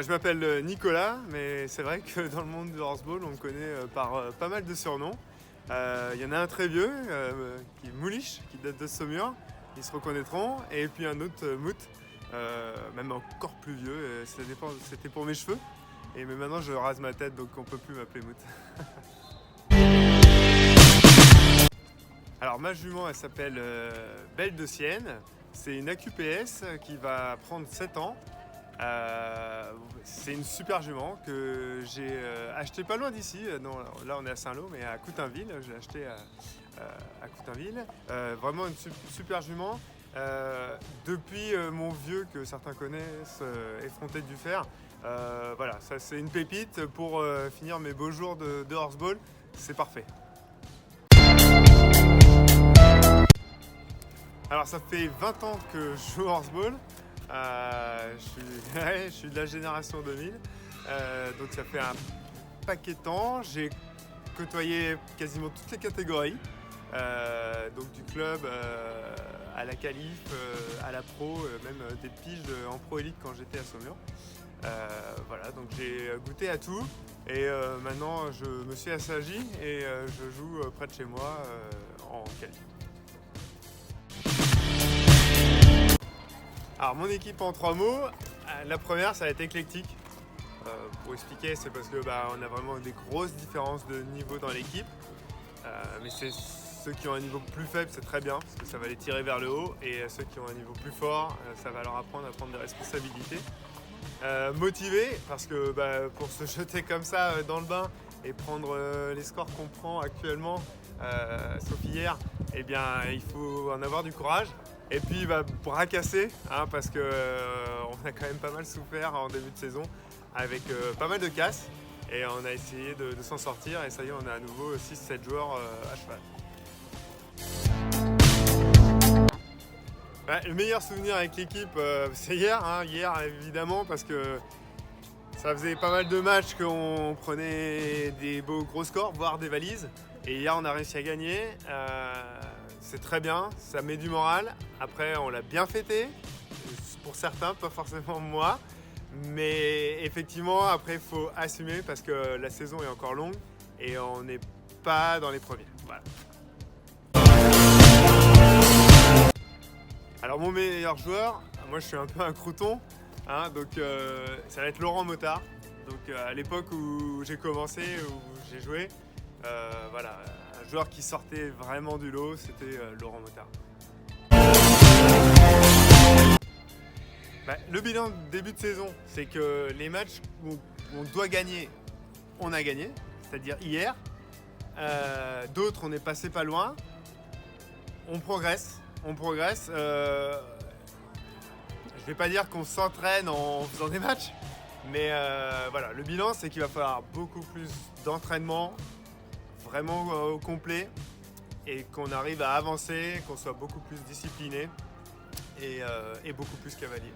Je m'appelle Nicolas, mais c'est vrai que dans le monde du horseball, on me connaît par pas mal de surnoms. Il y en a un très vieux, qui est Mouliche, qui date de Saumur, ils se reconnaîtront, et puis un autre, Mout, même encore plus vieux, ça dépend, c'était pour mes cheveux, mais maintenant je rase ma tête, donc on peut plus m'appeler Mout. Alors ma jument, elle s'appelle Belle de Sienne, c'est une AQPS qui va prendre 7 ans. C'est une super jument que j'ai acheté pas loin d'ici. Non, là on est à Saint-Lô, mais à Coutainville. Je l'ai acheté à Coutainville. Vraiment une super jument. Depuis mon vieux que certains connaissent, Effronté du fer. Voilà, ça c'est une pépite pour finir mes beaux jours de horseball. C'est parfait. Alors ça fait 20 ans que je joue au horseball. Je suis de la génération 2000, donc ça fait un paquet de temps. J'ai côtoyé quasiment toutes les catégories, donc du club à la qualif, à la pro, même des piges en pro élite quand j'étais à Saumur. Voilà, donc j'ai goûté à tout et maintenant je me suis assagi et je joue près de chez moi en qualif. Alors mon équipe en 3 mots, la première ça va être éclectique. Pour expliquer, c'est parce que on a vraiment des grosses différences de niveau dans l'équipe. Mais c'est ceux qui ont un niveau plus faible, c'est très bien parce que ça va les tirer vers le haut, et ceux qui ont un niveau plus fort, ça va leur apprendre à prendre des responsabilités. Motivé parce que pour se jeter comme ça dans le bain et prendre les scores qu'on prend actuellement, sauf hier, eh bien il faut en avoir du courage. Et puis bras cassés, parce que on a quand même pas mal souffert en début de saison avec pas mal de casses, et on a essayé de s'en sortir, et ça y est, on a à nouveau 6-7 joueurs à cheval. Le meilleur souvenir avec l'équipe, c'est hier, hier évidemment, parce que ça faisait pas mal de matchs qu'on prenait des beaux gros scores, voire des valises, et hier on a réussi à gagner. C'est très bien, ça met du moral. Après, on l'a bien fêté, pour certains, pas forcément moi. Mais effectivement, après, il faut assumer parce que la saison est encore longue et on n'est pas dans les premiers. Voilà. Alors, mon meilleur joueur, moi je suis un peu un crouton, donc ça va être Laurent Motard. Donc, à l'époque où j'ai commencé, où j'ai joué, voilà. Un joueur qui sortait vraiment du lot, c'était Laurent Motard. Le bilan de début de saison, c'est que les matchs où on doit gagner, on a gagné, c'est-à-dire hier. D'autres, on est passé pas loin. On progresse. Je vais pas dire qu'on s'entraîne en faisant des matchs, mais voilà, le bilan, c'est qu'il va falloir beaucoup plus d'entraînement, vraiment au complet, et qu'on arrive à avancer, qu'on soit beaucoup plus discipliné et beaucoup plus cavalier.